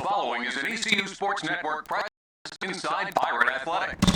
Following is an ECU Sports Network presence inside Pirate Athletics.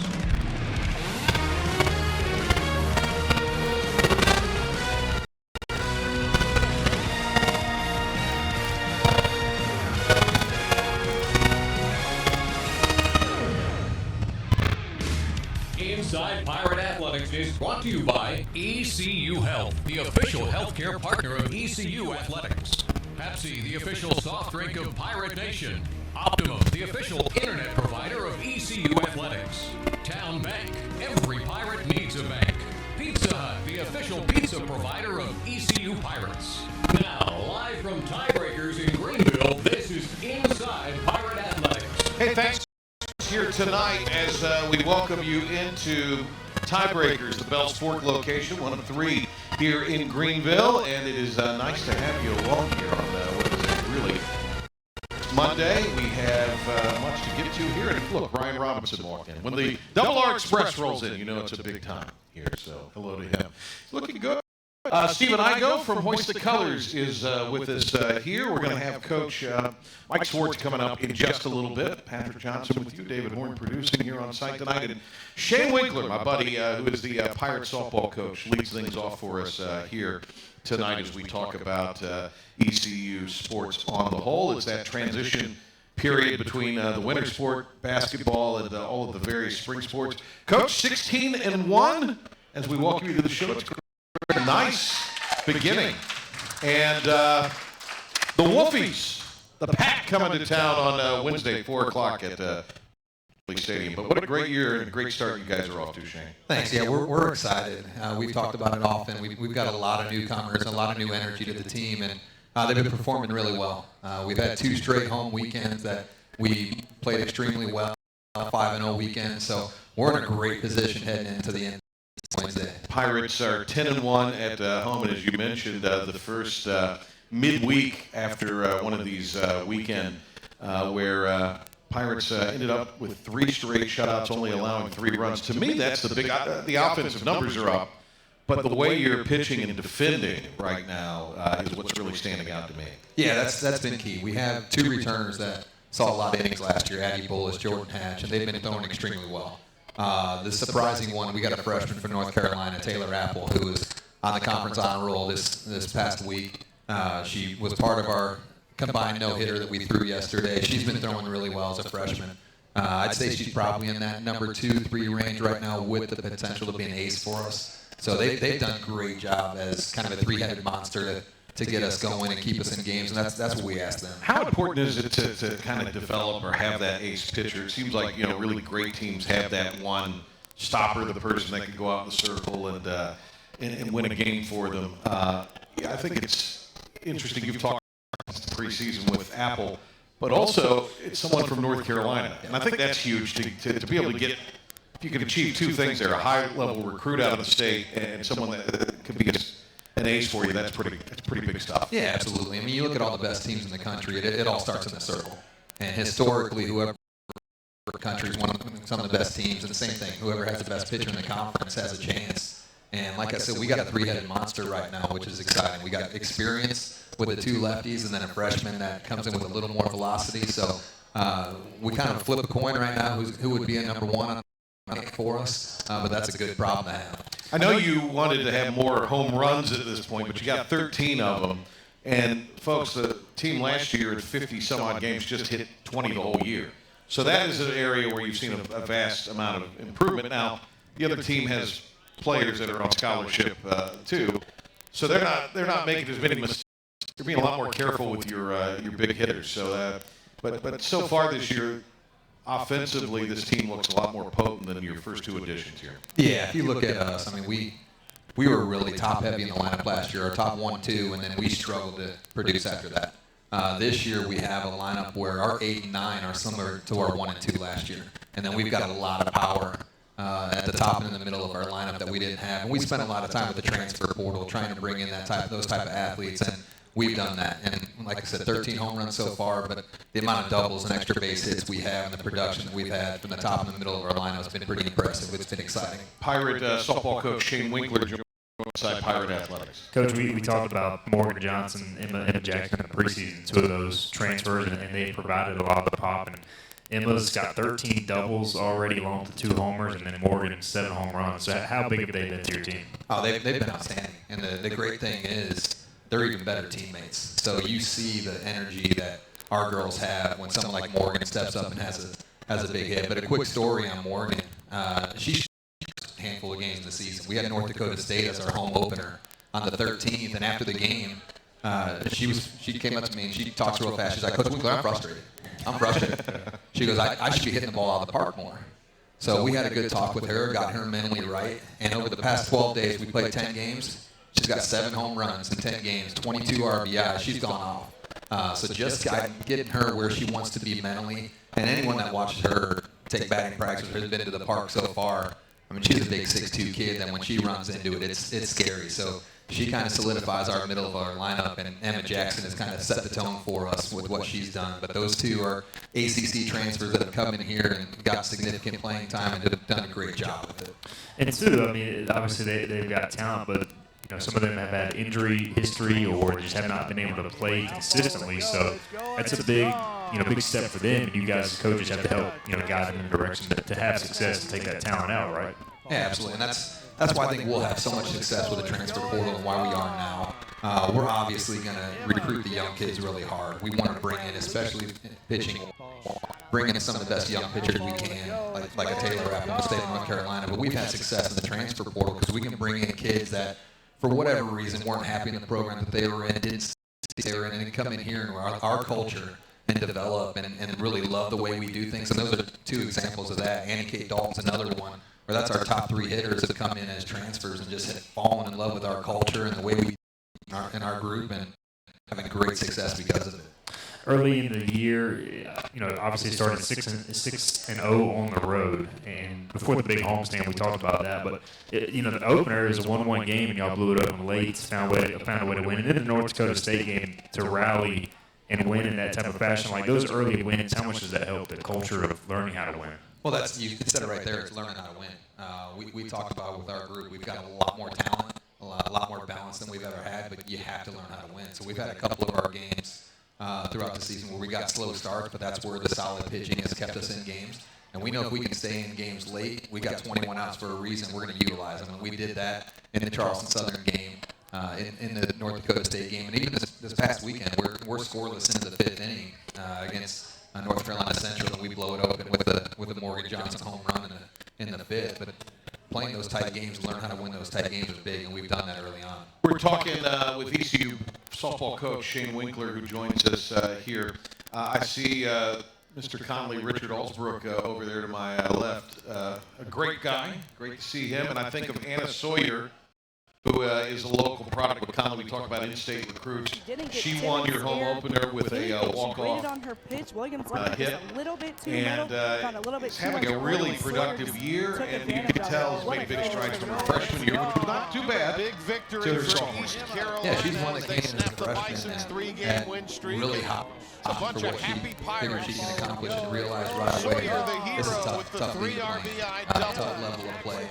Inside Pirate Athletics is brought to you by ECU Health, the official healthcare partner of ECU Athletics. Pepsi, the official soft drink of Pirate Nation. Optimum, the official internet provider of ECU Athletics. Town Bank, every Pirate needs a bank. Pizza Hut, the official pizza provider of ECU Pirates. Now, live from Tiebreakers in Greenville, this is Inside Pirate Athletics. Hey, thanks here tonight as we welcome you into Tiebreakers, the Bell's Fork location, one of three here in Greenville, and it is nice to have you along here on what is a really Monday. We have much to get to here, and look, Brian Robinson walked in. When the Double R Express rolls in, you know it's a big time here, so hello to him. Looking good. Stephen Igo from Hoist the Colors is with us here. We're going to have Coach Mike Schwartz coming up in just a little bit. Patrick Johnson with you, David Horn producing here on site tonight. And Shane Winkler, my buddy, who is the Pirate softball coach, leads things off for us here tonight as we talk about ECU sports on the whole. It's that transition period between the winter sport, basketball, and all of the various spring sports. Coach, 16-1 as we welcome you to the show. It's a nice beginning. And the Wolfies, the Pack, coming to town on Wednesday, 4 o'clock at Stadium. But what a great year and a great start you guys are off to, Shane. Thanks. Yeah, we're excited. We've talked about it often. We've got a lot of newcomers, a lot of new energy to the team, and they've been performing really well. We've had 2 straight home weekends that we played extremely well, 5-0 weekends. So we're in a great position heading into the end of Wednesday. Pirates are 10-1 at home, and as you mentioned, the first midweek after one of these weekend where Pirates ended up with 3 straight shutouts, only allowing 3 runs. To me, that's the big. The offensive numbers are up, but the way you're pitching and defending right now is what's really standing out to me. Yeah, that's been key. We have 2 returners that saw a lot of innings last year, Addy Bullis, Jordan Hatch, and they've been throwing extremely well. The surprising one, we got a freshman from North Carolina, Taylor Apple, who was on the conference honor roll this past week. She was part of our combined no-hitter that we threw yesterday. She's been throwing really well as a freshman. I'd say she's probably in that number 2, 3 range right now with the potential to be an ace for us. So they've done a great job as kind of a three-headed monster to get us going and keep us in games, and that's what we ask them. How important is it to kind of develop or have that ace pitcher? It seems like, really great teams have that one stopper, the person that can go out in the circle and win a game for them. I think it's interesting. You've talked preseason with Apple, but also it's someone from North Carolina, and I think that's huge to be able to get. If you can achieve two things there, a high-level recruit out of the state and someone that could be an ace for you, that's pretty big stuff. Yeah, absolutely. I mean, you look at all the best teams in the country, it all starts in the circle. And historically, whoever country is one of some of the best teams, and the same thing, whoever has the best pitcher in the conference has a chance. And like I said, we got a three-headed monster right now, which is exciting. We got experience with the 2 lefties and then a freshman that comes in with a little more velocity. So we kind of flip a coin right now who would be a number 1 for us, but that's a good problem to have. I know you wanted to have more home runs at this point, but you got 13 of them. And folks, the team last year at 50-some-odd games just hit 20 the whole year. So that is an area where you've seen a vast amount of improvement. Now, the other team has players that are on scholarship too, so they're not making as many mistakes. They're being a lot more careful with your big hitters. So, but so far this year, offensively, this team looks a lot more potent than your first 2 additions here. Yeah, if you look at us, I mean, we were really top-heavy in the lineup last year, our top 1, 2, and then we struggled to produce after that. This year, we have a lineup where our 8 and 9 are similar to our 1 and 2 last year, and then we've got a lot of power at the top and in the middle of our lineup that we didn't have. And we spent a lot of time with the transfer portal trying to bring in those type of athletes, and we've done that. And like I said, 13 home runs so far, but the amount of doubles and extra base hits we have and the production that we've had from the top and the middle of our lineup has been pretty impressive. It's been exciting. Pirate softball coach Shane Winkler joined inside Pirate Athletics. Coach, we talked about Morgan Johnson, Emma Jackson in the preseason, 2 of those transfers, and they provided a lot of the pop. And Emma's got 13 doubles already along to 2 homers, and then Morgan 7 home runs. So how big have they been to your team? Oh, they've been outstanding. And the great thing is they're even better teammates. So you see the energy that our girls have when someone like Morgan steps up and has a big hit. But a quick story on Morgan. She's a handful of games this season. We had North Dakota State as our home opener on the 13th, and after the game, she came up to me and she talks real fast. She's like, Coach Winkler, I'm frustrated. She goes, I should be hitting the ball out of the park more. So we had a good talk with her, got her mentally right, and over the past 12 days, we played 10 games. She's got 7 home runs in 10 games, 22 RBI. She's gone off. So just getting her where she wants to be mentally, and anyone that watches her take batting practice or has been to the park so far, I mean, she's a big 6'2" kid, and when she runs into it, it's scary. So she kind of solidifies our middle of our lineup, and Emma Jackson has kind of set the tone for us with what she's done. But those 2 are ACC transfers that have come in here and got significant playing time and have done a great job with it. And 2, I mean, obviously they've got talent, but some of them have had injury history or just have not been able to play consistently. So that's a big step for them. And you guys as coaches have to help, guide them in the direction to have success and take that talent out, right? Yeah, absolutely. And that's why I think we'll have so much success with the transfer portal and why we are now. We're obviously going to recruit the young kids really hard. We want to bring in, especially pitching, bring in some of the best young pitchers we can, like a Taylor out of the state of North Carolina. But we've had success in the transfer portal because we can bring in kids that, for whatever reason, weren't happy in the program that they were in, didn't see they were in, and come in here and our culture and develop and really love the way we do things. And those are 2 examples of that. Annie Kate Dalton's another one, where that's our top 3 hitters have come in as transfers and just have fallen in love with our culture and the way we in our group and having great success because of it. Early in the year, obviously started 6-0 on the road, and before the big homestand, we talked about that. But the opener is a 1-1 game, and y'all blew it open late, found a way to win. And then the North Dakota State game to rally and win in that type of fashion, like those early wins, how much does that help the culture of learning how to win? Well, you said it right there. It's learning how to win. We talked about with our group, we've got a lot more talent, a lot more balance than we've ever had, but you have to learn how to win. So we've had a couple of our games throughout the season where we got slow starts, but that's where the solid pitching has kept us in games. And we know if we can stay in games late, we got 21 outs for a reason. We're going to utilize them. And we did that in the Charleston Southern game. in the North Dakota State game. And even this past weekend, we're scoreless into the 5th inning against North Carolina Central, and we blow it open with a Morgan Johnson home run in the 5th. But playing those tight games, learn how to win those tight games is big, and we've done that early on. We're talking with ECU softball coach Shane Winkler, who joins us here. I see Mr. Conley, Richard Alsbrook over there to my left. A great guy. Great to see him. And I think of Anna Sawyer, who is a local product with Conley. We talk about in-state recruits. She won your home opener with a walk-off on her pitch. Williams left hit. just a little bit too And he's having a really productive year, and you can tell he's made big strides from her freshman year, which was not too bad. Big victory to her for sophomore East year. Carolina. Yeah, she's one that They came in as a snapped the freshman Bison's and three-game win streak. really hot A for bunch what of she happy figured she Pirates. can accomplish and realized right away Sawyer, the that this is hero, tough, with the tough league 3 to play, RBI double. tough level of play.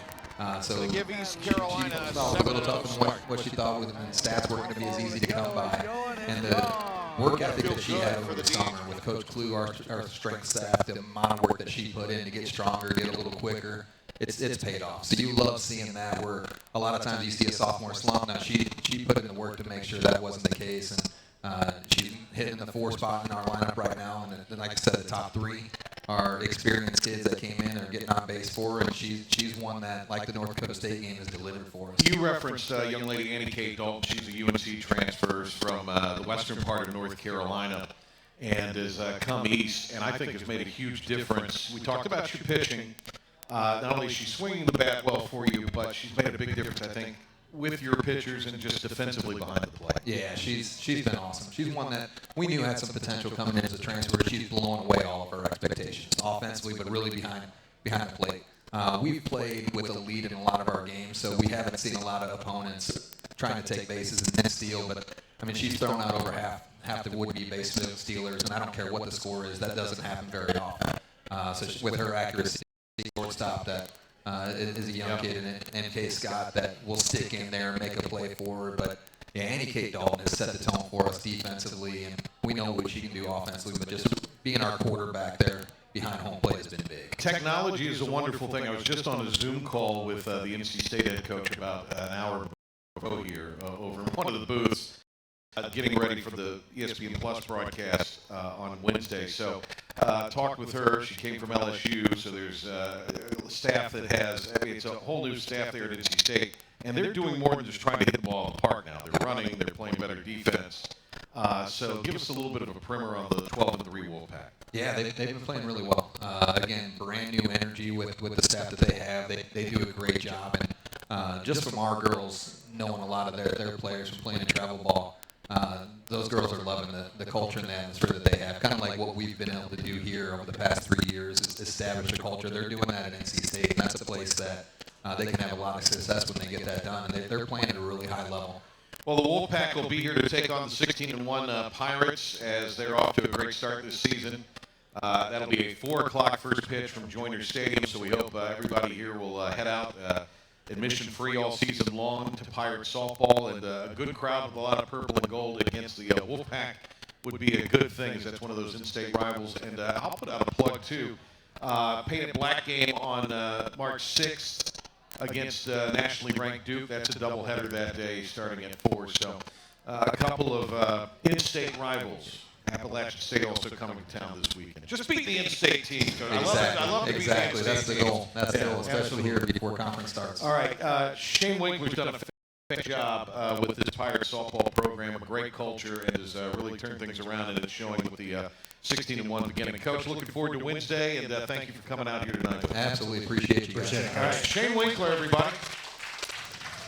So To give East she Carolina a thought it was a little 7-0 tougher than start. what she thought and stats weren't going to be as easy to come by. And the work ethic that she had over the summer with Coach Clue, our strength staff, the amount of work that she put in to get stronger, get a little quicker, it's paid off. So you love seeing that, where a lot of times you see a sophomore slump. Now she put in the work to make sure that wasn't the case, and she's hitting the 4 spot in our lineup right now. And then, like I said, the top 3 are experienced kids that came in and are getting on base for her, and she's one that, like the North Dakota State game, has delivered for us. You referenced young lady Annie Kate Dalton. She's a UNC transfer from the western part of North Carolina and has come east, and I think has made a huge difference. We talked about your pitching. Not only is she swinging the bat well for you, but she's made a big difference, I think, with your pitchers and just defensively behind the plate. Yeah, she's been awesome. She's one that we knew had some potential coming in as a transfer. She's blown away all of our expectations, offensively, but really behind the plate. We've played with a lead in a lot of our games, so we haven't seen a lot of opponents trying to take bases and then steal. But I mean, she's thrown out over half the would-be base stealers, and I don't care what the score is. That doesn't happen very often. With her accuracy, shortstop that is a young kid, and MK Scott that will stick in there and make a play for her. But yeah, Annie Kate Dalton has set the tone for us defensively, and we know what she can do offensively. But just being our quarterback there behind home plate has been big. Technology is a wonderful thing. I was just on a Zoom call with the NC State head coach about an hour ago here over in one of the booths, getting ready for the ESPN Plus broadcast on Wednesday. So talked with her. She came from LSU, so there's staff that has, I mean, it's a whole new staff there at NC State, and they're doing more than just trying to hit the ball in the park now. They're running, they're playing better defense. So give us a little bit of a primer on the 12-3 Wolfpack. Yeah, they've been playing really well. Again, brand new energy with the staff that they have. They do a great job, and just from our girls knowing a lot of their players from playing in travel ball, those girls are loving the culture and the atmosphere that they have. Kind of like what we've been able to do here over the past 3 years is establish a culture. They're doing that at NC State, and that's a place that they can have a lot of success when they get that done. And they're playing at a really high level. Well, the Wolfpack will be here to take on the 16-1 Pirates as they're off to a great start this season. That'll be a 4 o'clock first pitch from Joyner Stadium, so we hope everybody here will head out admission-free all season long to Pirate softball, and a good crowd with a lot of purple and gold against the Wolfpack would be a good thing, as that's one of those in-state rivals. And I'll put out a plug, too. Painted Black game on March 6th against nationally ranked Duke. That's a doubleheader that day starting at 4. So a couple of in-state rivals. Appalachian State also coming to town this weekend. Just beat the in-state team. I love to beat the in-state That's the goal. teams. That's the goal, especially absolutely. here before conference starts. All right, Shane Winkler's done a fantastic job with this Pirate softball program, a great culture, and has really turned things around, and it's showing with the 16-1 beginning. Coach, looking forward to Wednesday, and thank you for coming out here tonight. Absolutely appreciate you guys. All right, Shane Winkler, everybody.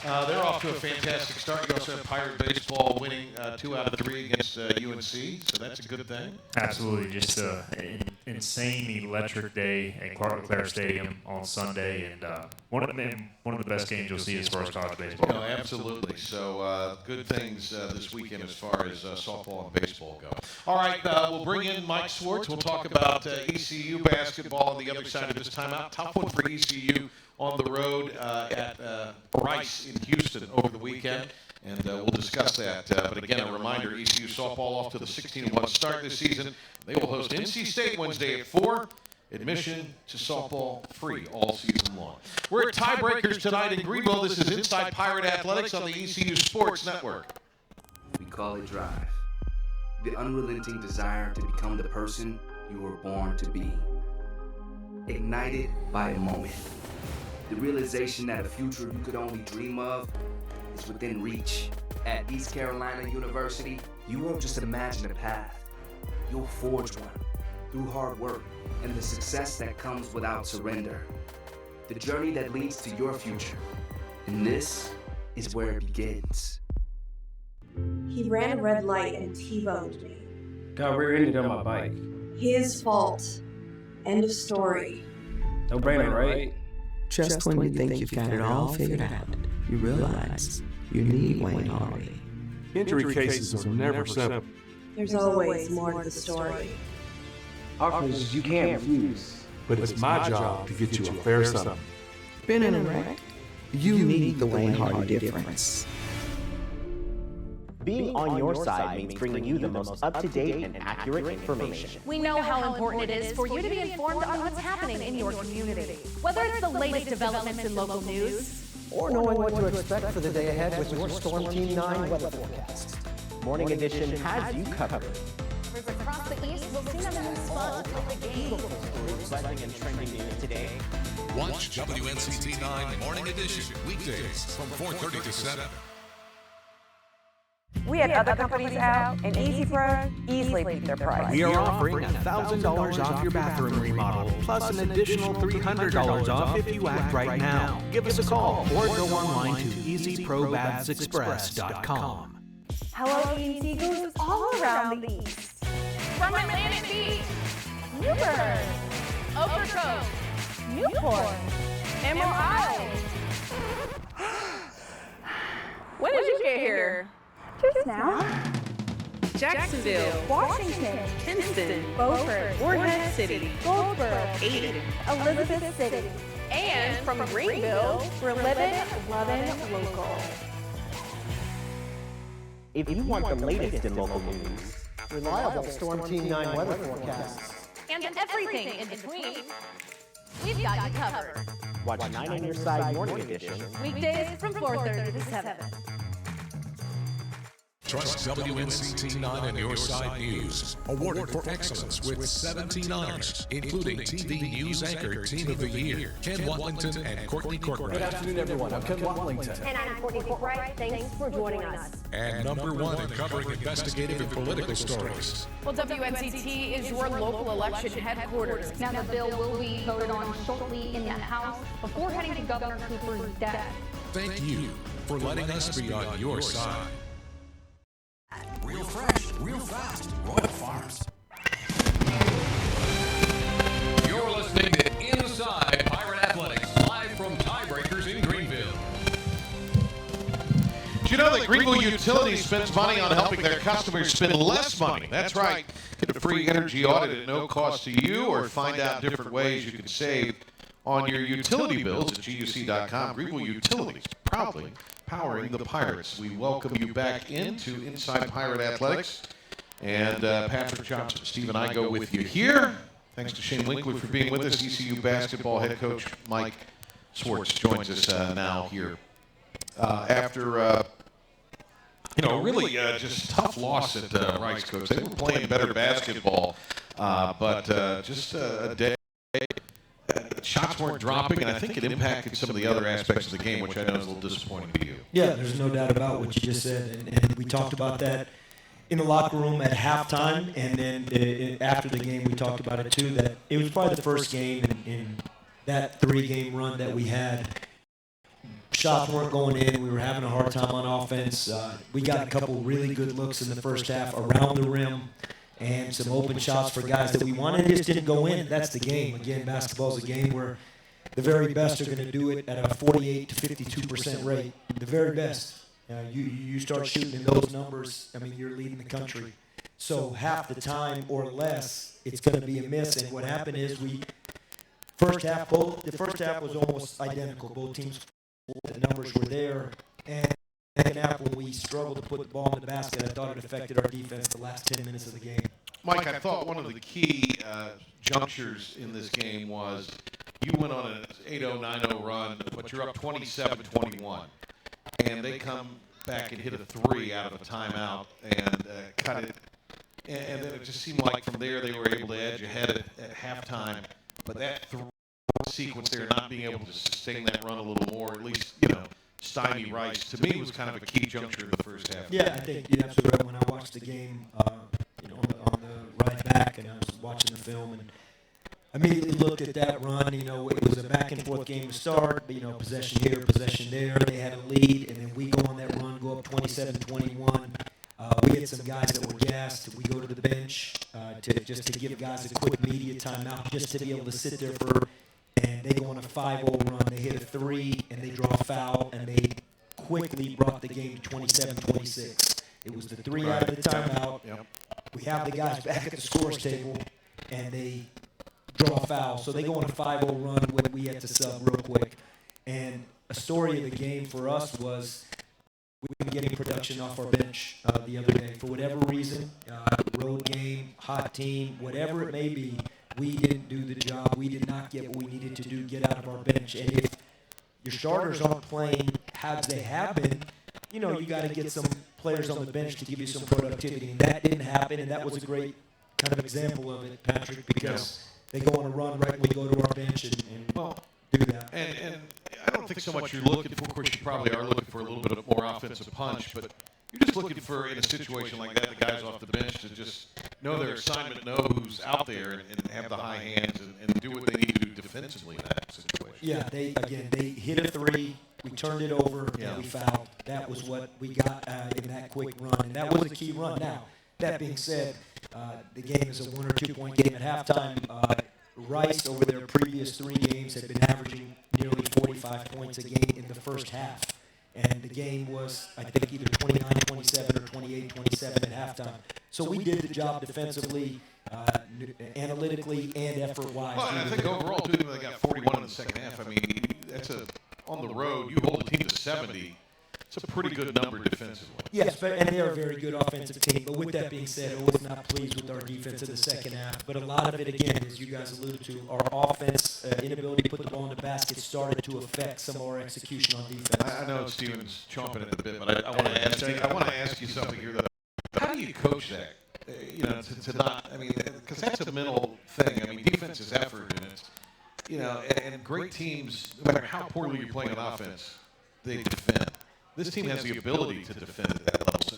They're off to a fantastic start. You also have Pirate baseball winning 2 out of 3 against UNC, so that's a good thing. Absolutely, just an insane, electric day at Winkler Stadium on Sunday, and one of the best games you'll see as far as college baseball. No, absolutely. So good things this weekend as far as softball and baseball go. All right, we'll bring in Mike Schwartz. We'll talk about ECU basketball on the other side of this timeout. Tough one for ECU on the road at Rice in Houston over the weekend, and we'll discuss that. But again, a reminder, ECU softball off to the 16-1 start this season. They will host NC State Wednesday at 4. Admission to softball free all season long. We're at Tiebreakers tonight in Greenville. This is Inside Pirate Athletics on the ECU Sports Network. We call it drive. The unrelenting desire to become the person you were born to be. Ignited by a moment. The realization that a future you could only dream of is within reach. At East Carolina University, you won't just imagine a path. You'll forge one through hard work and the success that comes without surrender. The journey that leads to your future. And this is where it begins. He ran a red light and T-boned me. Got rear-ended on my bike. His fault. End of story. No brainer, right? Just when you think you've got it all figured out, you realize you need Wayne Harvey. Injury cases are never simple. There's always more to the story. Offers you can't refuse. But it's my job to get you a fair sum. Been in a wreck? You need the Wayne Harvey difference. Being on your side means bringing you the most up-to-date and accurate information. We know how important it is for you to be informed on what's happening in your community. Whether it's the latest developments in local news, Or knowing what to expect for the day ahead with your Storm Team 9 weather forecast. Morning Edition has you covered. across the east will soon have a new spot to play the game. Buzzing and trending news today. Watch WNCT 9 Morning Edition weekdays from 4:30 to 7. We had other companies out, and Easy Pro easily beat their price. We are offering $1,000 off your bathroom remodel, plus an additional $300 off if you act right now. Give us a call or go online to easyprobathsexpress.com. Halloween Eagles all around the east. From Atlantic Beach, Newburgh, Ocracoke, Newport, Emerald Isle. When did you get here? Just now. Jacksonville, Washington, Kinston, Beaufort, Morehead City, Goldsboro, Aden, Elizabeth City. And from Greenville, we're living, loving local. If you want the latest in local news, reliable Storm Team 9 weather forecasts, and everything in between, we've got you covered. watch 9 on Your Side Morning Edition. Weekdays from 4:30 to 7. Trust WNCT 9 and Your Side News. Awarded for excellence with 17 honors, including TV News Anchor Team of the Year, Ken Watlington and Courtney Courtwright. Good afternoon, everyone. I'm Ken Watlington. And I'm Courtney Courtwright. Thanks for joining us. And #1 in covering investigative and political stories. Well, WNCT is your local election headquarters. Now, the bill will be voted on shortly in the House before heading to Governor Cooper's desk. Thank you for letting us be on your side. Real fresh, real fast. Royal Farms. You're listening to Inside Pirate Athletics, live from Tiebreakers in Greenville. Do you know that Greenville Utilities spends money on helping their customers spend less money? That's right. Get a free energy audit at no cost to you, or find out different ways you can save on your utility bills at GUC.com. Greenville Utilities, proudly powering the Pirates. We welcome you back into Inside Pirate Athletics. And Patrick Johnson, Steve, and I go with you here. Thanks to Shane Winkler for being with us. ECU basketball head coach Mike Schwartz joins us now here after really just tough loss at Rice, coach. They were playing better basketball, but just a day. Shots weren't dropping, and I think it impacted some of the other aspects of the game, which I know is a little disappointing to you. Yeah, there's no doubt about what you just said, and we talked about that in the locker room at halftime, and then after the game we talked about it too, that it was probably the first game in that 3-game run that we had. Shots weren't going in. We were having a hard time on offense. We got a couple really good looks in the first half around the rim, and some open shots for guys that we wanted just didn't go in. That's the game. Again, basketball is a game where the very best are going to do it at a 48 to 52% rate. The very best. You start shooting in those numbers, I mean, you're leading the country. So half the time or less, it's going to be a miss. And what happened is the first half was almost identical. Both teams, the numbers were there. And second half, when we struggled to put the ball in the basket, I thought it affected our defense the last 10 minutes of the game. Mike, I thought one of the key junctures in this game was you went on an 8-0, 9-0 run, but you're up 27-21. And they come back and hit a 3 out of a timeout and cut it. And then it just seemed like from there they were able to edge ahead at halftime. But that sequence there, not being able to sustain that run a little more, at least, stymie Rice, to me was kind of a key juncture in the first half. Yeah, I think you're absolutely right. When I watched the game, on the ride back, and I was watching the film, and I immediately looked at that run. It was a back and forth game to start. Possession here, possession there. They had a lead, and then we go on that run, go up 27-21. We had some guys that were gassed. We go to the bench to give guys a quick media timeout, just to be able to sit there and they go on a 5-0 run. They hit a 3, and they draw a foul, and they quickly brought the game to 27-26. It was the 3 out of the timeout. Yep. We have the guys back at the scores table, and they draw a foul. So they go on a 5-0 run when we had to sub real quick. And a story of the game for us was we were getting production off our bench the other day. For whatever reason, road game, hot team, whatever it may be, we didn't do the job. We did not get what we needed to do, get out of our bench. And if your starters aren't playing as they have been, you got to get some players on the bench to give you some productivity. And that didn't happen, and that was a great kind of example of it, Patrick, because they go on a run right when we go to our bench and do that. And I don't think so much you're looking for, of course, you probably are looking for a little bit of more offensive punch, but you're just looking for, in a situation like that, the guys off the bench to just know their assignment, know who's out there, and have the high hands and do what they need to do defensively in that situation. Yeah, they hit a 3, we turned it over, and we fouled. That was what we got in that quick run, and that was a key run. Now, that being said, the game is a 1 or 2 point game at halftime. Rice, over their previous 3 games, had been averaging nearly 45 points a game in the first half. And the game was, I think, either 29-27 or 28-27 at halftime. So we did the job defensively, analytically, and effort-wise. Well, and I think overall, too, they got 41 in the second half. I mean, that's on the road, you hold a team to 70. It's a pretty good number defensively. Yes, and they are a very good offensive team. But with that being said, I was not pleased with our defense in the second half. But a lot of it, again, as you guys alluded to, our offense, inability to put the ball in the basket started to affect some of our execution on defense. I know Steven's chomping at the bit, but I want to ask you something here, though. How do you coach that? To not, I mean, because that's a mental thing. I mean, defense is effort, and it's, and great teams, no matter how poorly you're playing on offense, they defend. This team has the ability to defend at that level. So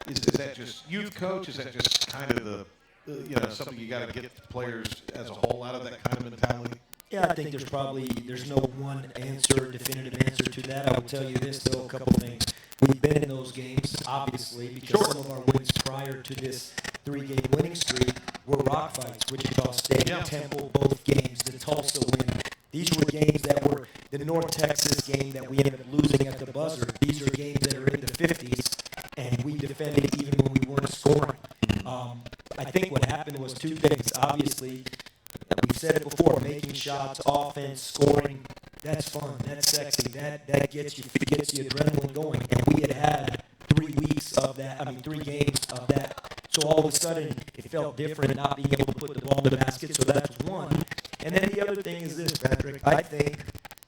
is that just youth coach? Is that just kind of the something you got to get the players as a whole out of that kind of mentality? Yeah, I think there's no one definitive answer to that. I will tell you this, though, a couple things. We've been in those games, obviously, because some of our wins prior to this 3-game winning streak were rock fights. Wichita State, Temple, both games, the Tulsa win. These were games that were the North Texas game that we ended up losing at the buzzer. These are games that are in the 50s, and we defended even when we weren't scoring. I think what happened was 2 things. Obviously, we've said it before, making shots, offense, scoring, that's fun, that's sexy, that gets you adrenaline going. And we had 3 weeks of that, 3 games of that. So all of a sudden, it felt different not being able to put the ball in the basket, so that's one. And then the other thing is this, Patrick. I think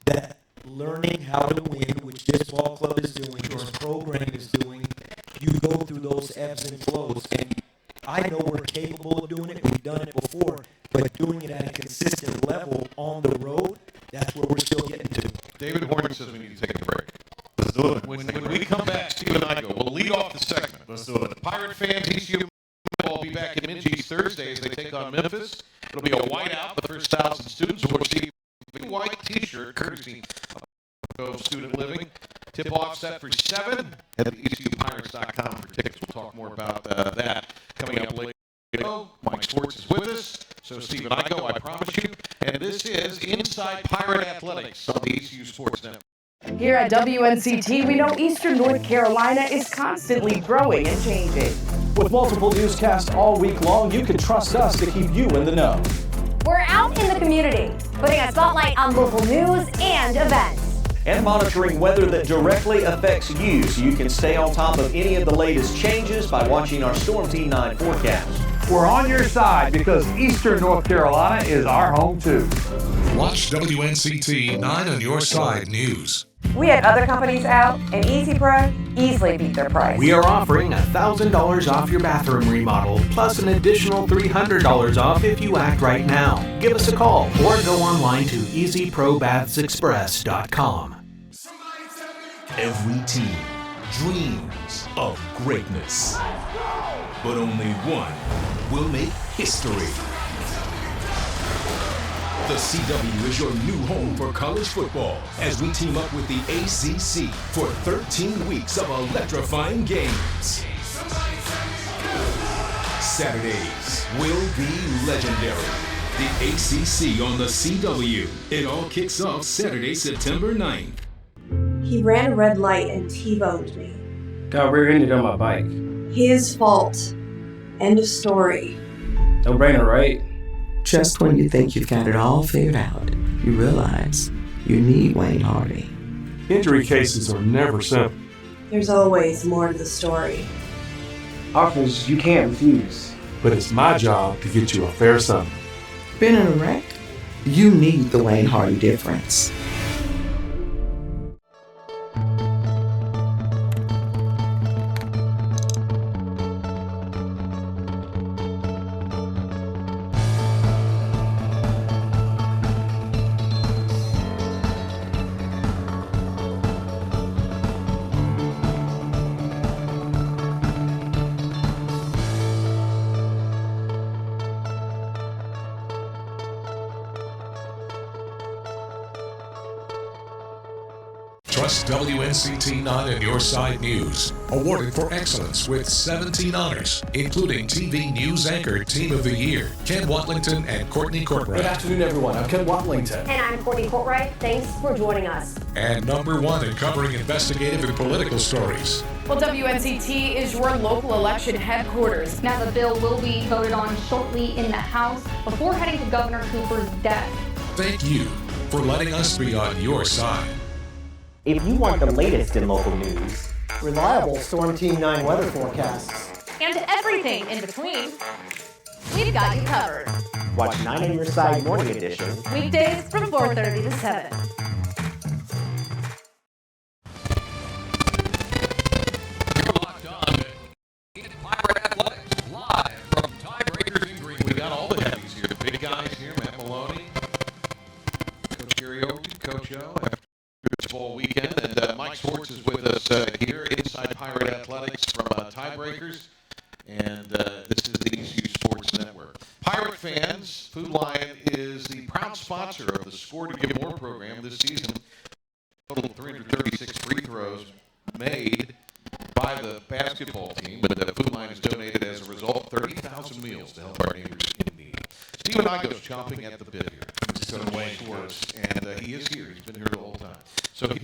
that learning how to win, which this ball club is doing, this program is doing, you go through those ebbs and flows. And I know we're capable of doing it. We've done it before. But doing it at a consistent level on the road, that's where we're still getting to. David Horn says we need to take a break. Let's do it. When we come back, Steve and I we'll lead off the segment. Let's do it. Pirate fans, ECU will be back in Minji's Thursday as they take on Memphis. It'll be a whiteout. The first 1,000 students will receive a white T-shirt, courtesy of Student Living. Tip-off set for 7. Head to ECUPirates.com for tickets. We'll talk more about that coming up later. Mike Schwartz is with us. So Steve and I promise you. And this is Inside Pirate Athletics on the ECU Sports Network. Here at WNCT, we know Eastern North Carolina is constantly growing and changing. With multiple newscasts all week long, you can trust us to keep you in the know. We're out in the community, putting a spotlight on local news and events. And monitoring weather that directly affects you so you can stay on top of any of the latest changes by watching our Storm Team 9 forecast. We're on your side because Eastern North Carolina is our home too. Watch WNCT 9 on your side news. We had other companies out, and Easy Pro easily beat their price. We are offering $1,000 off your bathroom remodel, plus an additional $300 off if you act right now. Give us a call or go online to easyprobathsexpress.com. Every team dreams of greatness, but only one will make history. The CW is your new home for college football as we team up with the ACC for 13 weeks of electrifying games. Saturdays will be legendary. The ACC on the CW. It all kicks off Saturday, September 9th. He ran a red light and T-boned me. Got rear-ended on my bike. His fault. End of story. No brainer, right? Just when you think you've got it all figured out, you realize you need Wayne Hardy. Injury cases are never simple. There's always more to the story. Offers you can't refuse. But it's my job to get you a fair sum. Been in a wreck? You need the Wayne Hardy difference. Trust WNCT 9 and Your Side News. Awarded for excellence with 17 honors, including TV News Anchor Team of the Year, Ken Watlington and Courtney Courtwright. Good afternoon, everyone. I'm Ken Watlington. And I'm Courtney Courtwright. Thanks for joining us. And #1 in covering investigative and political stories. Well, WNCT is your local election headquarters. Now the bill will be voted on shortly in the House before heading to Governor Cooper's desk. Thank you for letting us be on your side. If you want the latest in local news, reliable Storm Team 9 weather forecasts, And everything in between, we've got you covered. watch 9 on Your Side Morning Edition. Weekdays from 4:30 to 7. You're locked on to Pirate Athletics, live from Tiebreakers in Green. We got all the heavies here, the big guys here, Matt Maloney, Coach Gary Oakley, Coach O, after this fall weekend, and Mike Schwartz is with us here inside Pirate Athletics from Tiebreakers, and this is the ECU Sports Network. Pirate fans, Food Lion is the proud sponsor of the Score to Give More program this season. Total of 336 free throws made by the basketball team, but Food Lion has donated as a result 30,000 meals to help our neighbors in need. Steve Igo's chomping at the bit here. Coach Wayne Schwartz, and he is here. He's been here the whole time. So he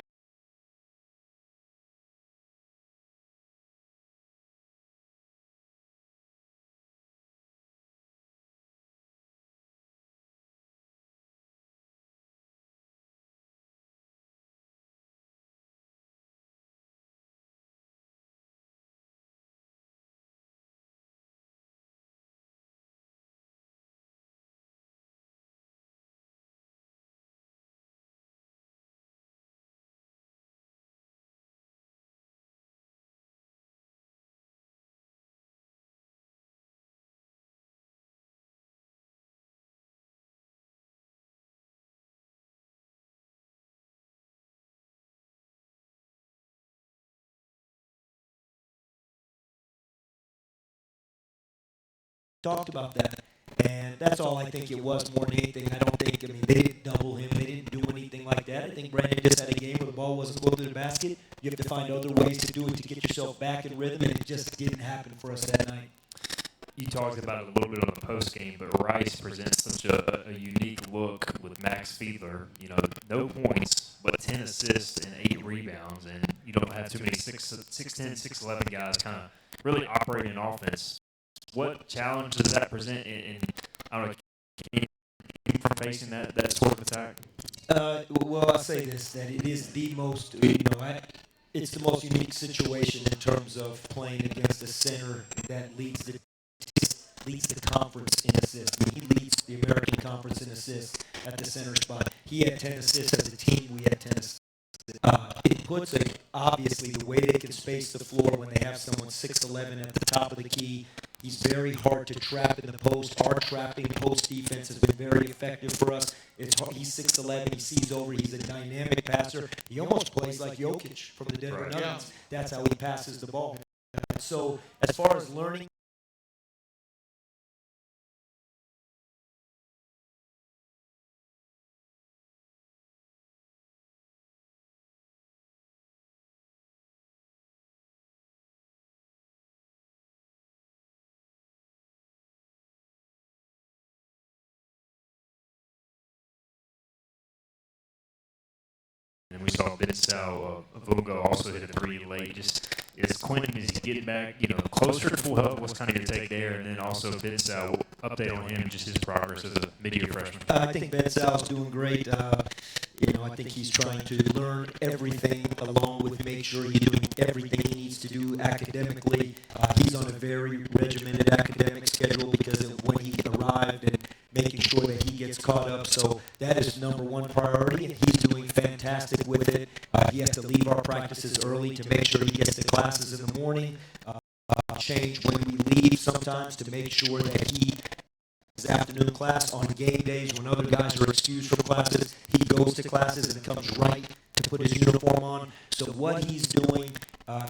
talked about that, and that's all I think it was more than anything. I don't think, they didn't double him. They didn't do anything like that. I think Brandon just had a game where the ball wasn't going to the basket. You have to find other ways to do it to get yourself back in rhythm, and it just didn't happen for us that night. You talked about it a little bit on the post game, but Rice presents such a unique look with Max Fiedler. You know, no points, but 10 assists and 8 rebounds, and you don't have too many 6'10", 6'11" guys kind of really operating an offense. What challenge does that present in I don't know, from facing that sort of attack? Well, I'll say this, that it is the most, it's the most unique situation in terms of playing against a center that leads the leads the conference in assists. I mean, he leads the American Conference in assists at the center spot. He had 10 assists as a team. We had 10 assists. It puts obviously the way they can space the floor when they have someone 6'11" at the top of the key. He's very hard to trap in the post. Our trapping post defense has been very effective for us. It's hard. He's 6'11". He sees over. He's a dynamic passer. He almost plays like Jokic from the Denver Nuggets. That's how he passes the ball. So as far as learning, and we saw Ben Sal Vunga also hit a 3 late. Just is Quentin, is he getting back, closer to full health? What's kind of your take there? And then also Ben Sal, update on him, just his progress as a mid-year freshman. I think Ben Sal's doing great. I think he's trying to learn everything along with make sure he's doing everything he needs to do academically. He's on a very regimented academic schedule because of when he arrived and making sure that he gets caught up. So that is number one priority, and he's doing fantastic with it. He has to leave our practices early to make sure he gets to classes in the morning. Change when we leave sometimes to make sure that he his afternoon class on game days when other guys are excused from classes. He goes to classes and comes right to put his uniform on. So what he's doing,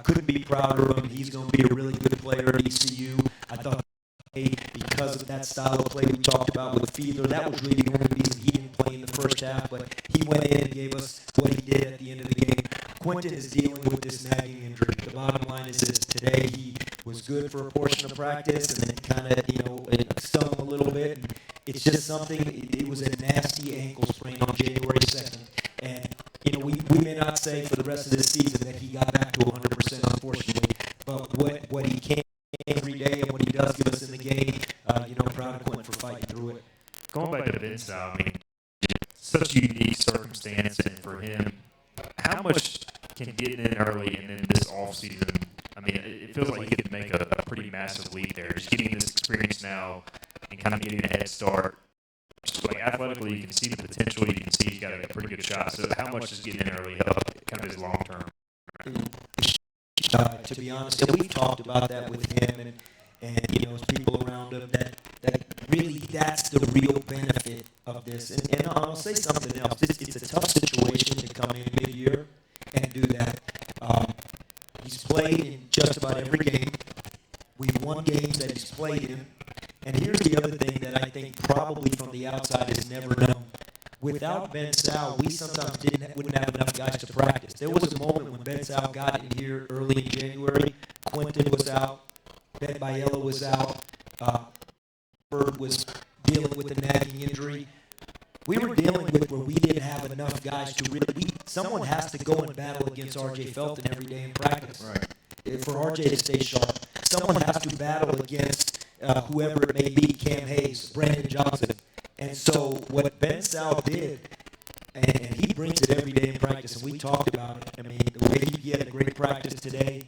couldn't be prouder of him. He's going to be a really good player at ECU. I thought because of that style of play we talked about with Fiedler, that was really the only reason he didn't play in the first half, but he went in and gave us what he did at the end of the game. Quentin is dealing with this nagging injury. The bottom line is that today he was good for a portion of practice and then kind of, it stung him a little bit. And it's just something, it was a nasty ankle sprain on January 2nd. And, we may not say for the rest of this season that he got back to 100%, unfortunately, but what he can every day and what he does give us in the game, proud of Quentin for fighting through it. Going back to Ben Sal, such a unique circumstance, and for him, how much can getting in early and then this offseason, it feels like he could make a pretty massive leap there. Just getting this experience now and kind of getting a head start. Just like athletically, you can see the potential. You can see he's got a pretty good shot. So how much does getting in early help kind of his long term? To be honest, and we've talked about that with him and as people around him, that really that's the real benefit of this. And I'll say something else. It's a tough situation to come in mid-year and do that. He's played in just about every game. We've won games that he's played in. And here's the other thing that I think probably from the outside is never known. Without Ben Sal, we sometimes wouldn't have enough guys to practice. There was a moment when Ben Sal got in here early in January. Quentin was out. Ben Biella was out. Bird was dealing with a nagging injury. We were dealing with where we didn't have enough guys to really. Someone has to go and battle against R.J. Felton every day in practice. Right. For R.J. to stay sharp, someone has to battle against whoever it may be, Cam Hayes, Brandon Johnson. And so what Ben Sal did, and he brings it every day in practice, and we talked about it. The way he had a great practice today,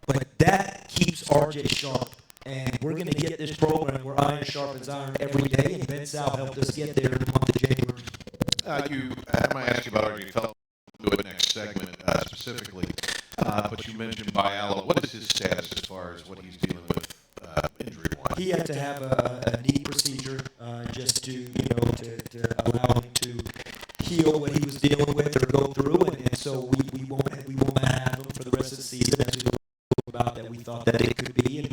but that keeps R.J. sharp. And we're going to get this program where iron sharpens iron every day, and Ben Sal helped us get there in the month of January. I might ask you about R.J. Felton. We'll do it next segment specifically. But you mentioned Biala. What is his status as far as what he's dealing with injury-wise? He had to have a knee procedure just to allow him to heal what he was dealing with or go through, and so we won't have him for the rest of the season as we talked about that we thought that it could be,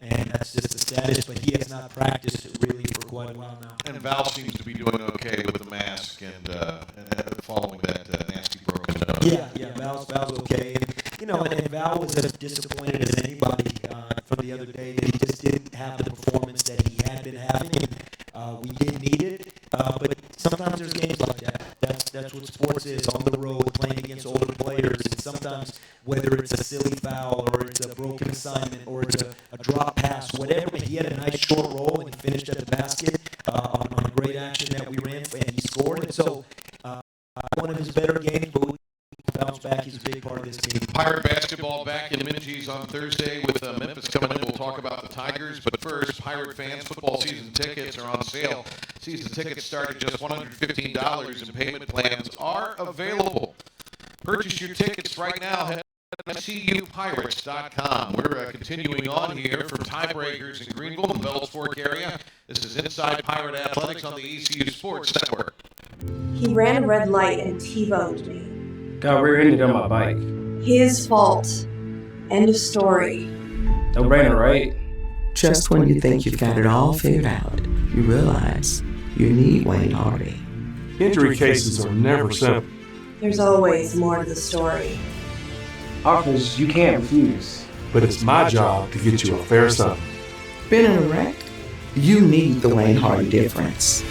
and that's just the status. But he has not practiced really for quite a while now. And Val seems to be doing okay with the mask and following that nasty broken nose. Yeah, Val's okay. And Val was as disappointed as anybody from the other day that he just didn't have the performance that he had been having. And we didn't need it, but sometimes there's games like that. That's what sports is, on the road, playing against older players. And sometimes, whether it's a silly foul or it's a broken assignment or it's a drop pass, whatever, he had a nice short roll and he finished at the basket on a great action that we ran, and he scored. And so one of his better games, but we bounced back. He's a big part of this team. Pirate basketball back in Minji's on Thursday with Memphis coming in. We'll talk about the Tigers, but first, Pirate fans, football season tickets are on sale. Season tickets start at just $115 and payment plans are available. Purchase your tickets right now. Head to ECUPirates.com. We're continuing on here from Tiebreakers in Greenville, the Bells Fork area. This is Inside Pirate Athletics on the ECU Sports Network. He ran a red light and T-boned me. Got rear-ended on my bike. His fault. End of story. No brainer, right? Just when you think you've got it all figured out, you realize you need Wayne Hardy. Injury cases are never simple. There's always more to the story. Offers you can't refuse. But it's my job to get you a fair sum. Been in a wreck? You need the Wayne Hardy difference.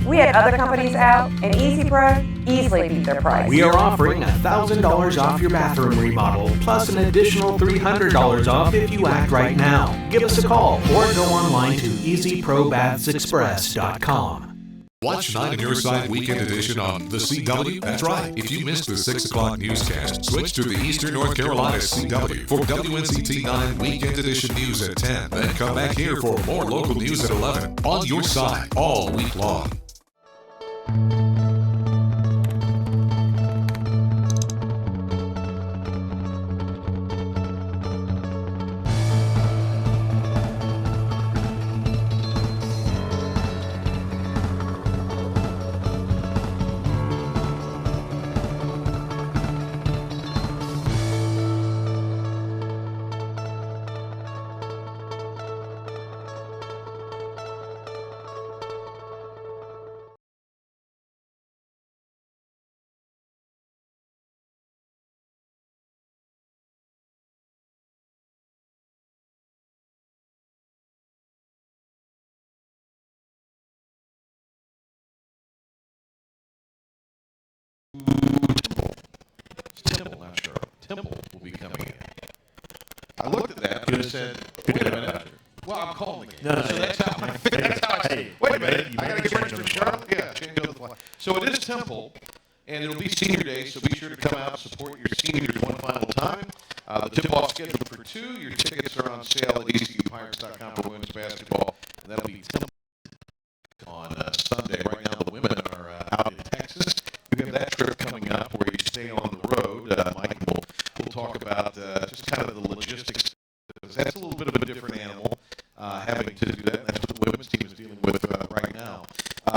We had other companies out, and Easy Pro easily beat their price. We are offering $1,000 off your bathroom remodel, plus an additional $300 off if you act right now. Give us a call or go online to easyprobathsexpress.com. Watch 9 on Your Side Weekend Edition on the CW. That's right. If you missed the 6 o'clock newscast, switch to the Eastern North Carolina CW for WNCT 9 Weekend Edition news at 10. Then come back here for more local news at 11. On Your Side all week long. Temple will be coming in. I looked at that and said, wait a minute. Well, I'm calling the game. No, so that's how I said, wait a minute. I got to get ready for Charlotte. Yeah, change over the fly. So it is Temple, and it'll be senior day, so be sure to come out and support your seniors one final time. The tip-off scheduled for 2. Your tickets are on sale at ECUPirates.com for women's basketball, and that'll be Temple on Sunday. Right now, the women are out in Texas. We have that trip coming up where you stay on the road. Mike will talk about just kind of the logistics. That's a little bit of a different animal, having to do that. That's what the women's team is dealing with right now.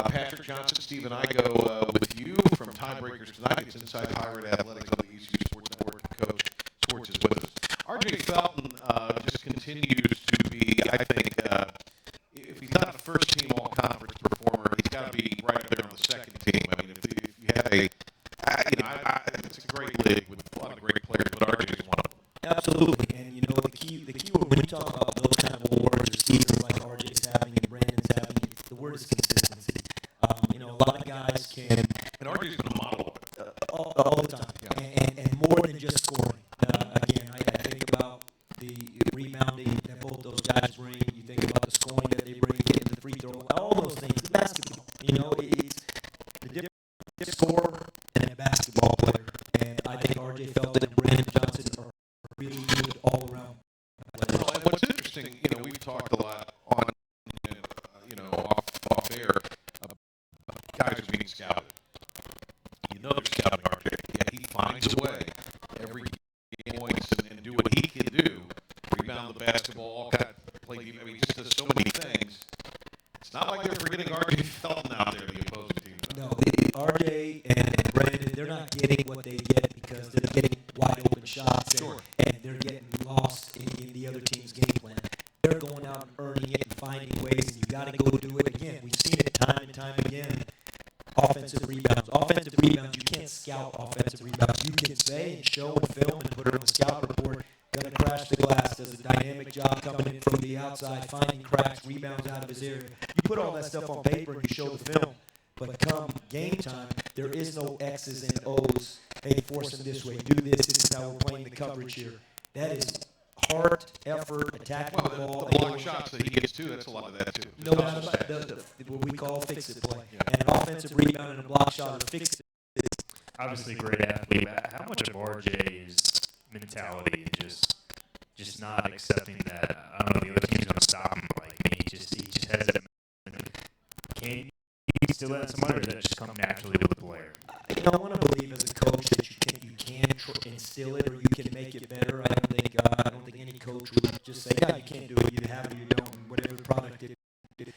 Patrick Johnson, Steve, and I go with you from Tiebreakers tonight. It's Inside Pirate Athletics on the ECU Sports Network. Coach Schwartz is with us. R.J. Felton just continues to be, I think, if he's not a first-team all-conference performer, he's got to be right up there on the second team. I mean, if you have it's a great league with a lot of great players, but RJ is one of them. Absolutely, and you know the key when you talk about those kind of awards or seasons like RJ's having and Brandon's having, the word is consistency. A lot of guys can, and RJ's been a model all the time, and more than just scoring. Again, I think about the rebounding that both those guys bring. You think about the scoring that they bring, getting the free throw, all those things. The basketball, it's the different scorer and a basketball player. And I think R.J. Felton and Brandon Johnson are really good all around. Well, and what's interesting, we've talked a lot on, off air about guys are being scouted. They're scouting RJ, yet he finds a way every game points and do what he can do, rebound the basketball, all kind of play. I mean, just does so many things. It's not like they're forgetting R.J. Felton out there, the opposing team. No, R.J. and Brandon, they're not getting what they get because they're getting wide open shots and they're getting lost in the other team's game plan. They're going out and earning it and finding ways, and you got to go do it again. We've seen it time and time again. Offensive rebounds. You can't scout offensive rebounds. You can say and show and film and put it on the scout report. Gonna crash the glass. Does a dynamic job coming in from the outside, finding cracks, rebounds out of his area. You put all that stuff on paper and you show the film. But come game time, there is no X's and O's. Hey, force him this way. Do this. This is how we're playing the coverage here. That is heart, effort, attacking the ball. The block shots that he gets too, that's a lot of that too. No doubt about it. What we call fix-it play. Yeah. And an offensive rebound and a block shot or fix-it obviously a great athlete. How much of RJ's mentality is just not accepting that, I don't know, the other team's going to stop him? Like, he just has that. Can you instill that in somebody, or does that just come naturally with the player? I want to believe as a coach that you can instill it or you can make it better. I don't think any coach would just say, yeah, you can't do it, you have it, you don't, whatever product it is.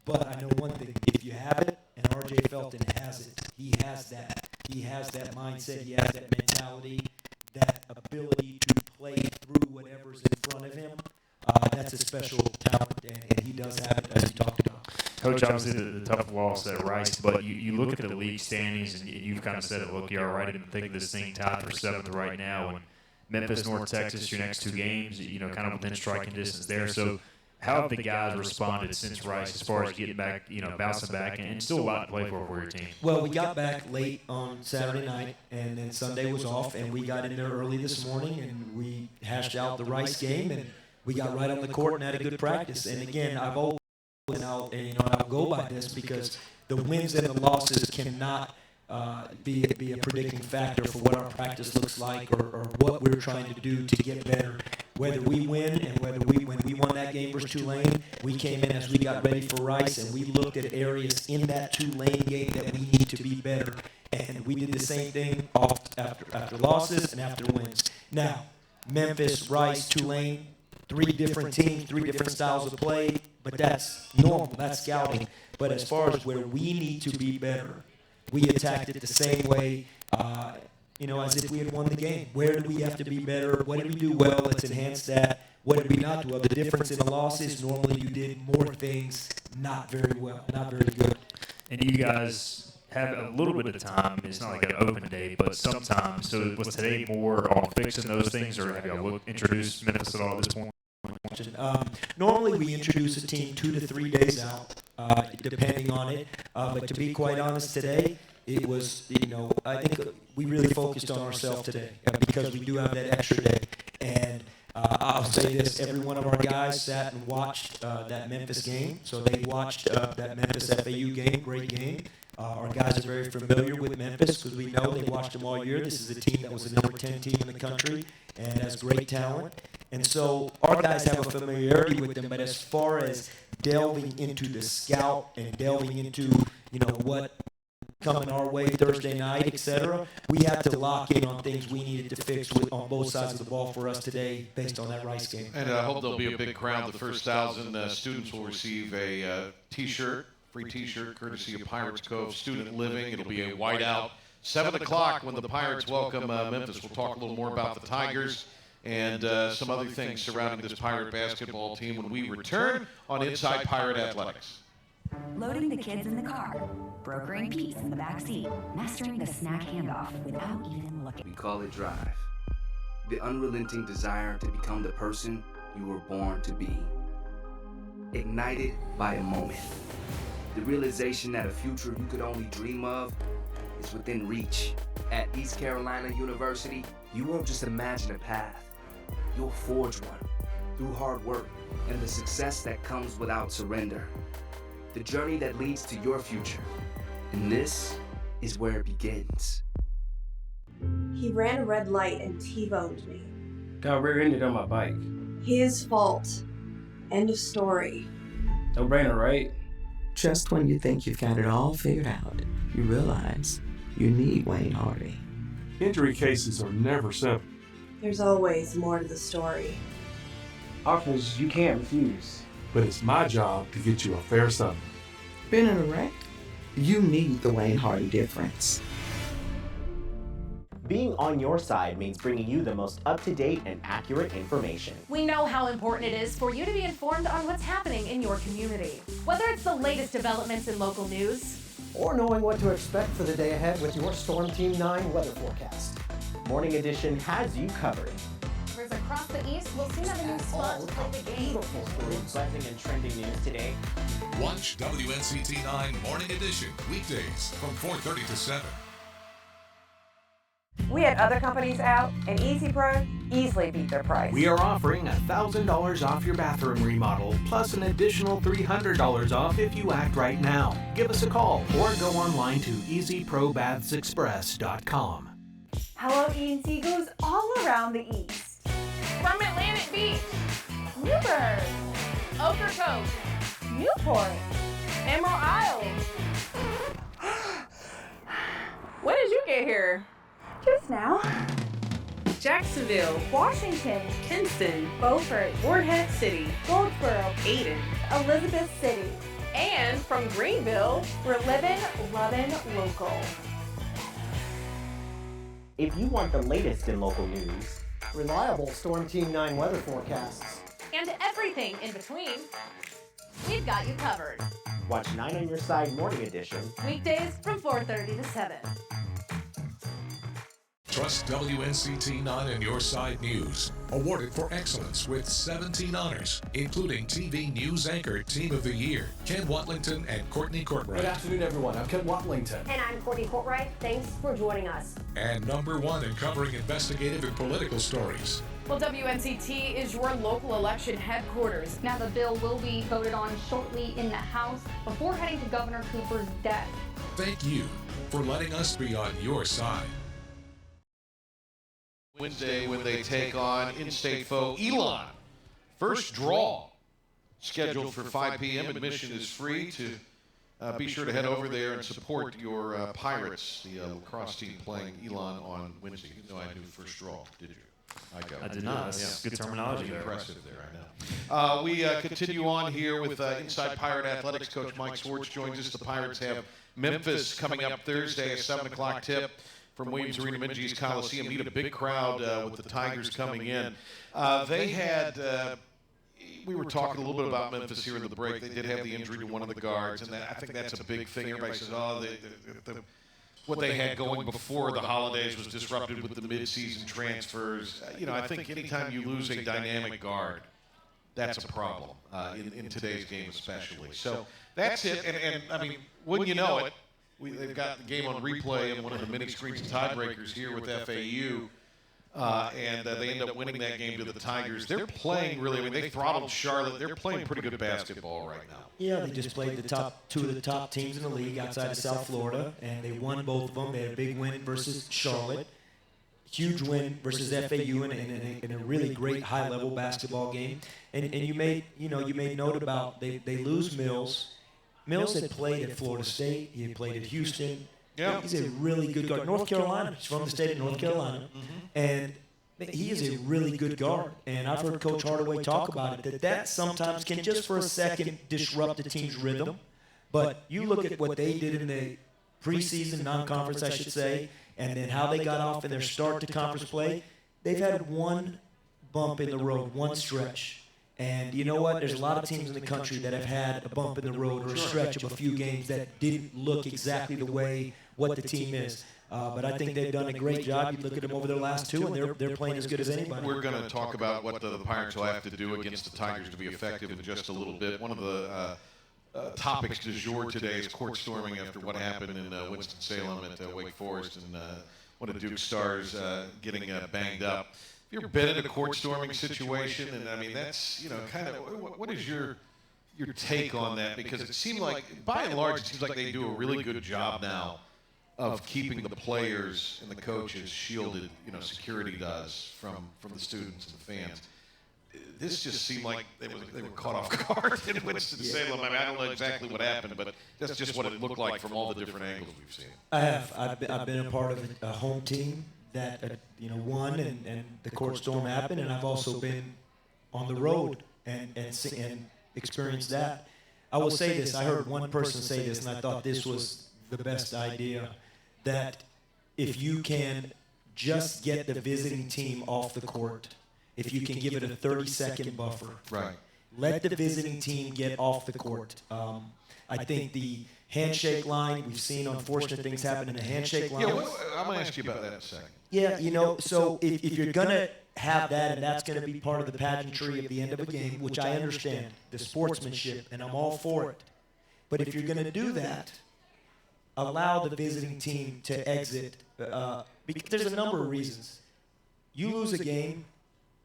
But I know one thing, if you have it, and RJ Felton has it, he has that mindset, he has that mentality, that ability to play through whatever's in front of him. That's a special talent, and he does have it, as you talked about. Coach, obviously the tough loss at Rice, but you look at the league standings, and you've kind of said it, look, you're all right. I didn't think this thing tied for 7th right now. And Memphis, North Texas, your next 2 games, kind of within striking distance there. So how have the guys responded since Rice as far as getting back, bouncing back, and still a lot to play for your team? Well, we got back late on Saturday night, and then Sunday was off, and we got in there early this morning, and we hashed out the Rice game, and we got right on the court and had a good practice. And again, I've always and I'll go by this because the wins and the losses cannot be a predicting factor for what our practice looks like or what we're trying to do to get better. Whether we win and when we won that game versus Tulane, we came in as we got ready for Rice and we looked at areas in that Tulane game that we need to be better. And we did the same thing after losses and after wins. Now, Memphis, Rice, Tulane, 3 different teams, 3 different styles of play. But that's normal, that's scouting. But as far as where we need to be better, we attacked it the same way, as if we had won the game. Where do we have to be better? What did we do well? Let's enhance that. What did we not do well? The difference in the losses, normally you did more things not very well, not very good. And you guys have a little bit of time. It's not like an open day, but sometimes. So was today more on fixing those things, or have y'all introduced Memphis at all at this point? Normally we introduce a team 2 to 3 days out, depending on it. But to be quite honest, today it was, I think we really focused on ourselves today because we do have that extra day. And I'll say this: every one of our guys sat and watched that Memphis game. So they watched that Memphis FAU game, great game. Our guys are very familiar with Memphis because we know they watched them all year. This is a team that was the number 10 team in the country and has great talent. And so our guys have a familiarity with them, but as far as delving into the scout and delving into, what coming our way Thursday night, etc., we had to lock in on things we needed to fix on both sides of the ball for us today based on that Rice game. And I hope there'll be a big crowd. The first 1,000 students will receive a T-shirt, free T-shirt, courtesy of Pirates Cove Student Living. It'll be a whiteout. 7 o'clock when the Pirates welcome Memphis. We'll talk a little more about the Tigers and some other things surrounding this Pirate basketball team when we return on Inside Pirate Athletics. Loading the kids in the car, brokering peace in the back seat, mastering the snack handoff without even looking. We call it drive. The unrelenting desire to become the person you were born to be. Ignited by a moment. The realization that a future you could only dream of is within reach. At East Carolina University, you won't just imagine a path. You'll forge one through hard work and the success that comes without surrender. The journey that leads to your future. And this is where it begins. He ran a red light and T-boned me. Got rear-ended on my bike. His fault. End of story. No brainer, right? Just when you think you've got it all figured out, you realize you need Wayne Hardy. Injury cases are never simple. There's always more to the story. Offers you can't refuse. But it's my job to get you a fair settlement. Been in a wreck? You need the Wayne Hardy difference. Being on your side means bringing you the most up-to-date and accurate information. We know how important it is for you to be informed on what's happening in your community. Whether it's the latest developments in local news, or knowing what to expect for the day ahead with your Storm Team 9 weather forecast. Morning Edition has you covered. Across the East, we'll soon have a new spot to play the game. Beautiful stories, buzzing and trending news today. Watch WNCT 9 Morning Edition weekdays from 4:30 to 7. We had other companies out, and Easy Pro easily beat their price. We are offering $1,000 off your bathroom remodel, plus an additional $300 off if you act right now. Give us a call or go online to easyprobathsexpress.com. Hello E&C goes all around the East. From Atlantic Beach, Newburgh, Ocracoke, Newport, Emerald Isle. When did you get here? Just now. Jacksonville, Washington, Kinston, Beaufort, Morehead City, Goldsboro, Ayden, Elizabeth City. and from Greenville. We're living, loving local. If you want the latest in local news, reliable Storm Team 9 weather forecasts, And everything in between, we've got you covered. watch 9 on Your Side Morning Edition. Weekdays from 4:30 to 7. Trust WNCT 9 and Your Side News. Awarded for excellence with 17 honors, including TV News Anchor Team of the Year, Ken Watlington and Courtney Courtwright. Good afternoon, everyone. I'm Ken Watlington. And I'm Courtney Courtwright. Thanks for joining us. And #1 in covering investigative and political stories. Well, WNCT is your local election headquarters. Now the bill will be voted on shortly in the House before heading to Governor Cooper's desk. Thank you for letting us be on your side. Wednesday when they take on in-state foe Elon. First draw scheduled for 5 p.m. Admission is free. To be sure to head over there and support your Pirates, the lacrosse team playing Elon on Wednesday. You know I knew first draw, did you? I did not. That's good terminology there. Impressive there, I know. We continue on here with Inside Pirate Athletics. Coach Mike Schwartz joins us. The Pirates have Memphis coming up Thursday, a 7 o'clock tip from Williams Arena, Minji's Coliseum. Meet a big crowd with the Tigers coming in. They had, we were talking a little bit about Memphis here in the break. They did have the injury to one of the guards, and I think that's a big thing. Everybody says, oh, what they had going before the holidays was disrupted with the midseason transfers. I think anytime you lose a dynamic guard, that's a problem in today's game especially. So that's it. And I mean, wouldn't you know it, they've got the game on replay and one of the mini screens and tiebreakers here with FAU. And they end up winning that game to the Tigers. They're playing really, I mean, they throttled Charlotte. They're playing pretty good basketball right now. Yeah, they just played two of the top teams in the league outside of South Florida, and they won both of them. They had a big win versus Charlotte, huge win versus FAU in a really great high-level basketball game. And you made note about they lose Mills. Mills had played at Florida State. He had played at Houston. Yeah. He's a really good guard. North Carolina. He's from the state of North Carolina. And he is a really good guard. And I've heard Coach Hardaway talk about it, that sometimes can just for a second disrupt the team's rhythm. But you look at what they did in the preseason, non-conference, I should say, and then how they got off in their start to conference play. They've had one bump in the road, one stretch. And you know what? There's a lot of teams in the country that have had a bump in the road or a stretch of a few games that didn't look exactly the way what the team is. But I think they've done a great job. You look at them over their last two, and they're playing as good as anybody. We're going to talk about what the Pirates will have to do against the Tigers to be effective in just a little bit. One of the topics du jour today is court storming after what happened in Winston-Salem at Wake Forest, and one of Duke's stars getting banged up. Have you ever been in a court storming situation? And I mean, that's, kind of, what is your take on that? Because it seemed like, by and large, it seems like they do a really good job now of keeping the players and the coaches shielded, security does from the students and the fans. This just seemed like they were caught off guard in Winston-Salem. I mean, I don't know exactly what happened, but that's just what it looked like from all the different angles we've seen. I have. I've been a part of a home team that won and the court storm happened, and I've also been on the road and experienced that. I will say this. I heard one person say this, and I thought this was the best idea, that if you can just get the visiting team off the court, if you can give it a 30-second buffer, right? Let the visiting team get off the court. I think the handshake line, we've seen unfortunate things happen in the handshake line. Yeah, I'm going to ask you about that in a second. Yeah, so if you're going to have that, and that's going to be part of the pageantry at the end of a game, which I understand, the sportsmanship, and I'm all for it. But if you're going to do that, allow the visiting team to exit, Because there's a number of reasons. You lose a game,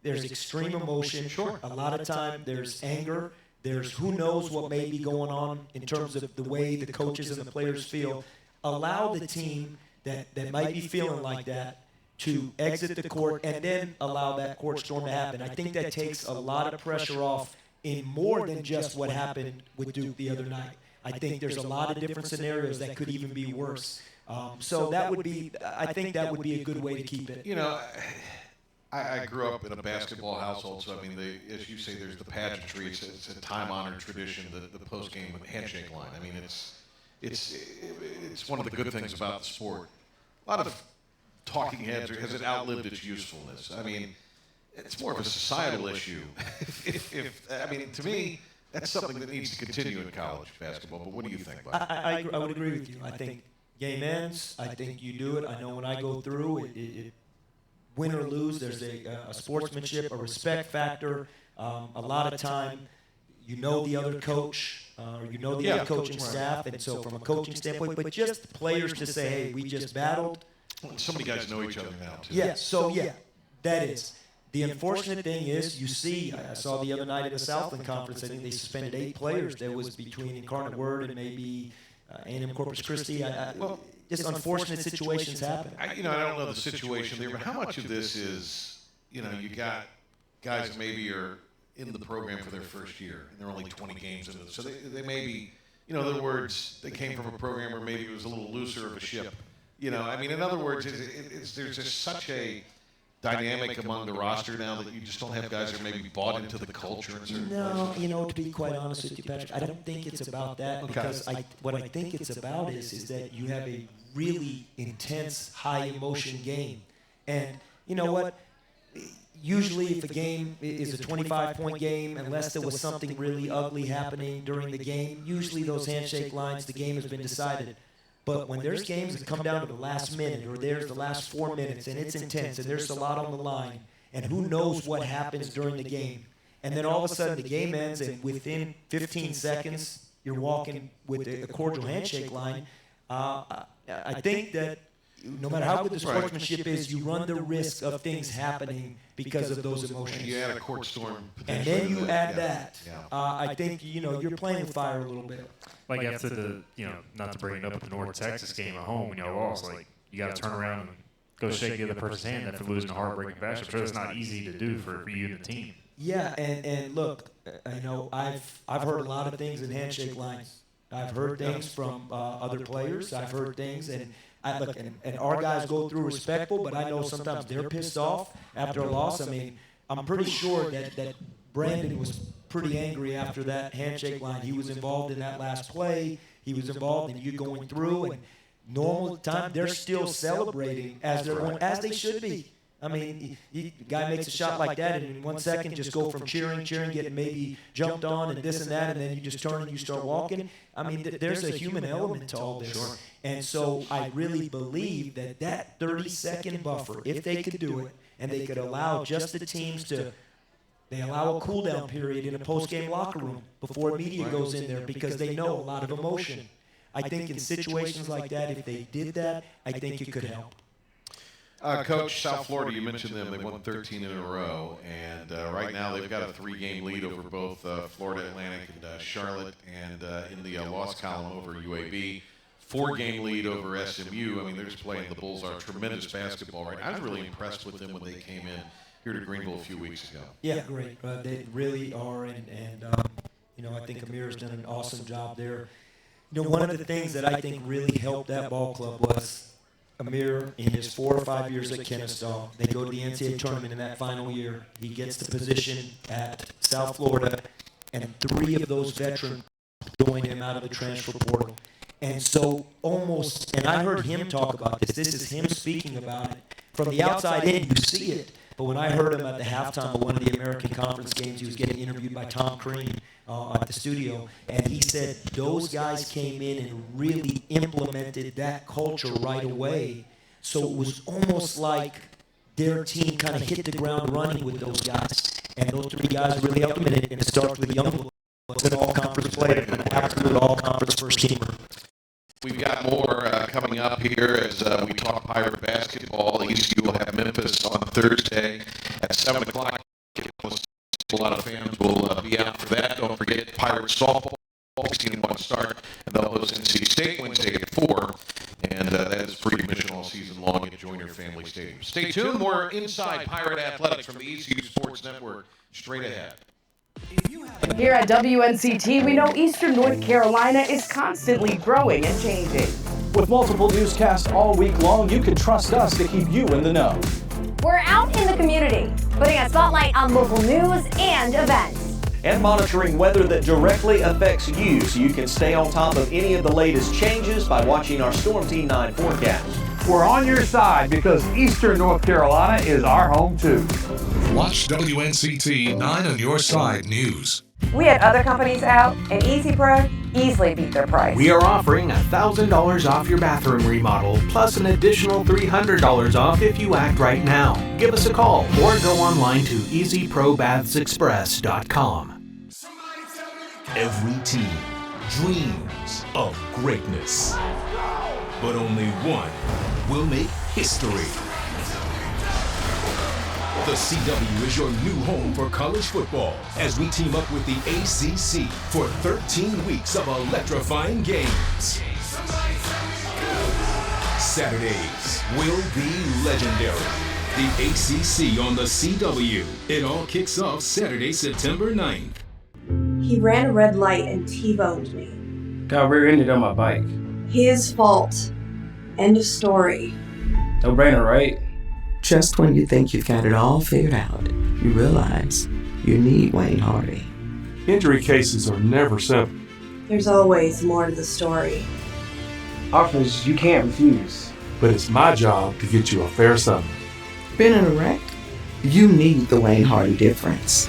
there's extreme emotion. Sure. A lot of time there's anger. There's who knows what may be going on in terms of the way the coaches and the players feel. Allow the team that might be feeling like that to exit the court and then allow that court storm to happen. I think that takes a lot of pressure off in more than just what happened with Duke the other night. I think there's a lot of different scenarios that could even be worse. So that would be, I think that would be a good way to keep it. You know, I grew up in a basketball household, so I mean, as you say, there's the pageantry. It's a time-honored tradition, the post-game handshake line. I mean, it's one of the good things about the sport. A lot of talking heads, has it outlived its usefulness? I mean, it's more of a societal issue. I mean, to me, that's something that needs to continue in college basketball. But what do you think, Bob? I would agree with you. I think game ends. I think you do it. I know when I go through it, win or lose, there's a sportsmanship, a respect factor. A lot of time, you know the other coach, or you know the other coaching staff, and so from a coaching standpoint, but just players to say, hey, we just battled. So many guys know each other now, too. Yeah, so yeah, that is. The unfortunate thing is, you see, I saw the other night at the Southland Conference, I think they suspended 8 players. That was between Incarnate Word and maybe A&M Corpus Christi. Well, just unfortunate situations happen. I don't know the situation there, but how much of this is, you got guys that maybe are in the program for their first year, and they're only 20 games into it. So they may be, in other words, they came from a program where maybe it was a little looser of a ship. I mean, in other words, there's just such a dynamic among the roster now that you just don't have guys that are maybe bought into the culture in certain places. To be quite honest with you, Patrick, I don't think it's about that because what I think it's about is that you have a really intense, high emotion game. And you know what? Usually if a game is a 25-point game, unless there was something really ugly happening during the game, usually those handshake lines, the game has been decided. But when there's games that come down to the last minute or there's the last 4 minutes and it's intense and there's a lot on the line and who knows what happens during the game, and then all of a sudden the game ends and within 15 seconds you're walking with a cordial handshake line, I think that no matter how good the sportsmanship is, you run the risk of things happening because of those emotions. You add a court storm. And then you add that. I think, you're playing with fire a little bit. Like after the, not to bring it up with the North Texas game at home when y'all lost, like you got to turn around and go shake the other person's hand after losing a heartbreaking fashion. I'm sure it's not easy to do for you and the team. Yeah, and look, I've heard a lot of things in handshake lines. I've heard things from other players. I've heard things, and our guys go through respectful, but I know sometimes they're pissed off after a loss. I mean, I'm pretty sure that Brandon was pretty angry after that handshake line. He was involved in that last play. He was involved in you going through, and normal time they're still celebrating as they should be. I mean, the guy makes a shot like that, and in 1 second just go from cheering, getting maybe jumped on and this and that, and then you just turn and you start walking. I mean, there's a human element to all this. Sure. And so I really believe that 30-second buffer, if they could do it, and they could allow just the teams to, they allow a cool-down period in a post-game locker room before media goes in there because they know a lot of emotion. I think in situations like that, if they did that, I think it could help. Coach, South Florida, you mentioned them. They won 13 in a row, and right now they've got a 3-game lead over both Florida Atlantic and Charlotte, and in the loss column over UAB. 4-game lead over SMU. I mean, they're just playing. The Bulls are tremendous basketball right now. I was really impressed with them when they came in here to Greenville a few weeks ago. Yeah, great. They really are, and I think Amir's done an awesome job there. One of the things that I think really helped that ball club was Amir, in his 4 or 5 years at Kennesaw, they go to the NCAA tournament in that final year. He gets the position at South Florida, and 3 of those veterans join him out of the transfer portal. And so and I heard him talk about this. This is him speaking about it. From the outside in, you see it. But when I heard him at the halftime of one of the American Conference games, he was getting interviewed by Tom Crean at the studio, and he said those guys came in and really implemented that culture right away. So it was almost like their team kind of hit the ground running with those guys. And those 3 guys really helped them, and it starts with Young, an all-conference player, an absolute all-conference first-teamer. We've got more coming up here as we talk Pirate basketball. ECU will have Memphis on Thursday at 7 o'clock. A lot of fans will be out for that. Don't forget Pirate softball. 16-1 start, and they'll host NC State Wednesday at 4. And that is free admission all season long at Join Your Family Stadium. Stay tuned. More Inside Pirate Athletics from the ECU Sports Network straight ahead. Here at WNCT, we know Eastern North Carolina is constantly growing and changing. With multiple newscasts all week long, you can trust us to keep you in the know. We're out in the community, putting a spotlight on local news and events. And monitoring weather that directly affects you so you can stay on top of any of the latest changes by watching our Storm Team 9 forecast. We're on your side because Eastern North Carolina is our home too. Watch WNCT 9 on Your Side News. We had other companies out, and Easy Pro easily beat their price. We are offering $1,000 off your bathroom remodel, plus an additional $300 off if you act right now. Give us a call or go online to easyprobathsexpress.com. Every team dreams of greatness, but only one will make history. The CW is your new home for college football as we team up with the ACC for 13 weeks of electrifying games. Saturdays will be legendary. The ACC on the CW. It all kicks off Saturday, September 9th. He ran a red light and T-boned me. Got rear-ended on my bike. His fault. End of story. No brainer, right? Just when you think you've got it all figured out, you realize you need Wayne Hardy. Injury cases are never simple. There's always more to the story. Offers you can't refuse. But it's my job to get you a fair settlement. Been in a wreck? You need the Wayne Hardy difference.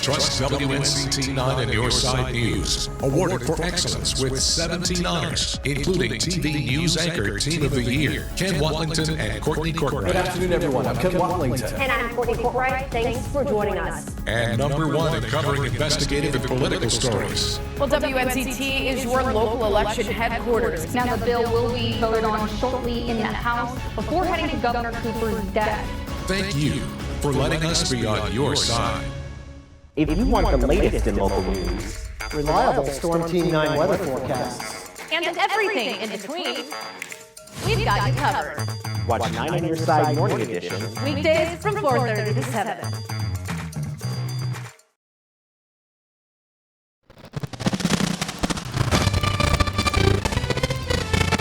Trust WNCT 9 and Your Side News. Awarded for excellence with 17 honors, including TV News Anchor Team of the Year, Ken Watlington and Courtney Courtwright. Good afternoon, everyone. I'm Ken Watlington. And I'm Courtney Courtwright. Thanks for joining us. And number one in covering investigative and political stories. Well, WNCT is your local election headquarters. Now the bill will be voted on shortly in the House before heading to Governor Cooper's desk. Thank you for letting us be on your side. If you want the latest in local news, reliable Storm Team 9 weather forecasts, And everything in between, we've got you covered. watch 9 on Your Side Morning Edition. Weekdays from 4:30 to 7.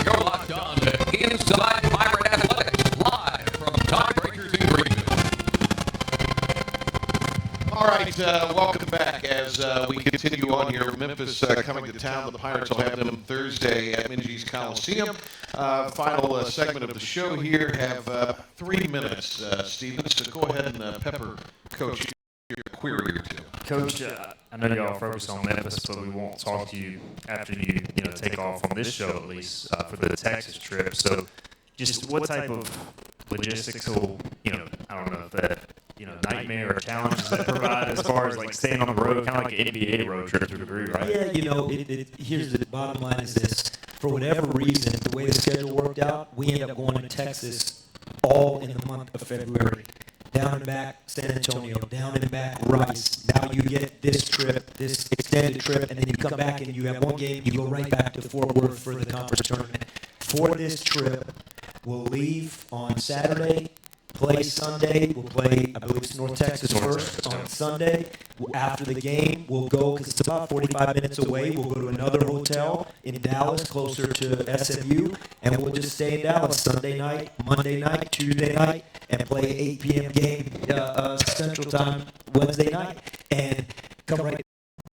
You're locked on to Inside Pirate Athletics, live from Tiebreakers in Greenville. All right, welcome back as we continue on here. Memphis coming to town. The Pirates will have them Thursday at Minges Coliseum. Final segment of the show here. Have 3 minutes, Stephen. So go ahead and pepper Coach your query or two. Coach, I know y'all focus on Memphis, but we won't talk to you after you take off on this show at least for the Texas trip. So, just what type of logistical, I don't know if that, nightmare or challenges that provide as far as like staying on the road, kind of like an NBA road trip to a degree, right? Yeah, here's the bottom line is this. For whatever reason, the way the schedule worked out, we ended up going to Texas all in the month of February. Down and back, San Antonio, down and back, Rice. Now you get this trip, this extended trip, and then you come back and you have one game, you go right back to Fort Worth for the conference tournament. For this trip, we'll leave on Saturday, play Sunday. We'll play, I believe it's North Texas first on Sunday. After the game, we'll go, because it's about 45 minutes away, we'll go to another hotel in Dallas, closer to SMU, and we'll just stay in Dallas Sunday night, Monday night, Tuesday night, and play 8 p.m. game Central Time Wednesday night, and come right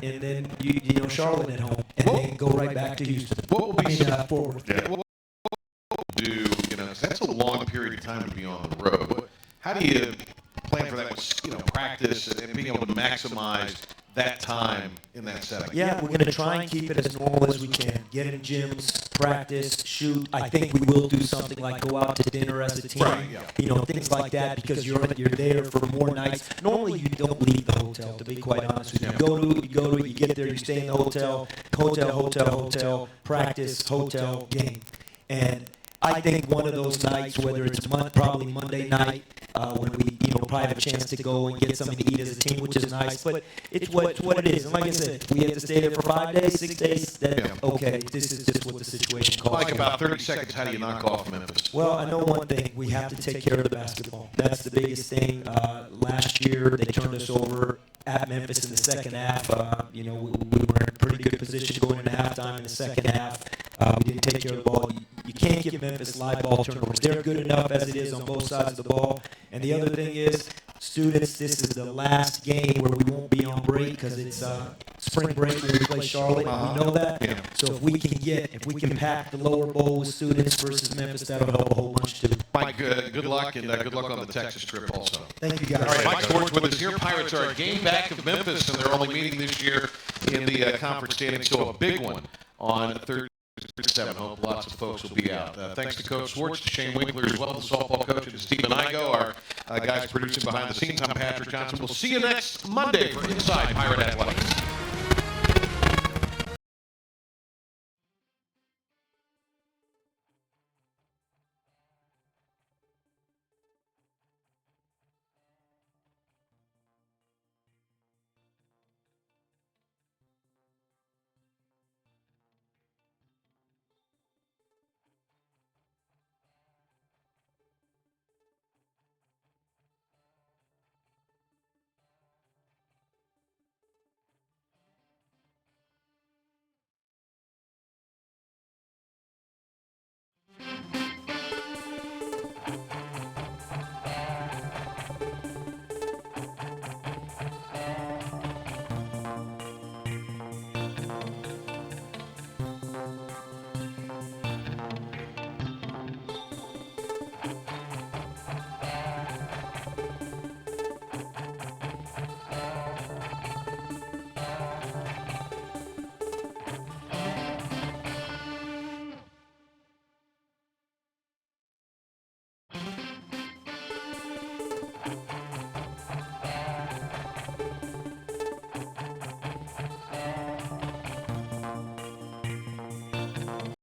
and then you know Charlotte at home, and then go right back to Houston. What will be forward. Yeah. What do you know? 'Cause that's a long period of time to be on the road. How do you plan for that with practice and being able to maximize that time in that setting? Yeah, we're going to try and keep it as normal as we can. Get in gyms, practice, shoot. I think we will do something like go out to dinner as a team. Right, yeah. You know, things like that because you're there for more nights. Normally, you don't leave the hotel. To be quite honest with you, you get there, you stay in the hotel, practice, hotel, game, and I think one of those nights, whether it's probably Monday night, when we probably have a chance to go and get something to eat as a team, which is nice. But it's what it is. And like I said, we have to stay there for 5 days, 6 days. Okay, this is just what the situation calls. Like about 30 seconds, how do you knock off Memphis? Well, I know one thing. We have to take care of the basketball. That's the biggest thing. Last year, they turned us over at Memphis in the second half. We were in a pretty good position going into halftime in the second half. We didn't take care of the ball. You can't give Memphis live ball turnovers. They're good enough as it is on both sides of the ball. And the other thing is, students, this is the last game where we won't be on break because it's spring break where we play Charlotte. And we know that. Yeah. So if we can pack the lower bowl with students versus Memphis, that'll help a whole bunch too. Mike, good luck, and good luck on the Texas trip also. Thank you, guys. All right, Mike Schwartz with us here. Pirates are a game back of Memphis, and they're only meeting this year in the conference standings, so a big one on Thursday. 7. Hope lots of folks will be out. Thanks to Coach Schwartz, to Shane Winkler as well, the softball coach, and to Stephen Igo, our guys producing behind the scenes. I'm Patrick Johnson. We'll see you next Monday for Inside Pirate Athletics.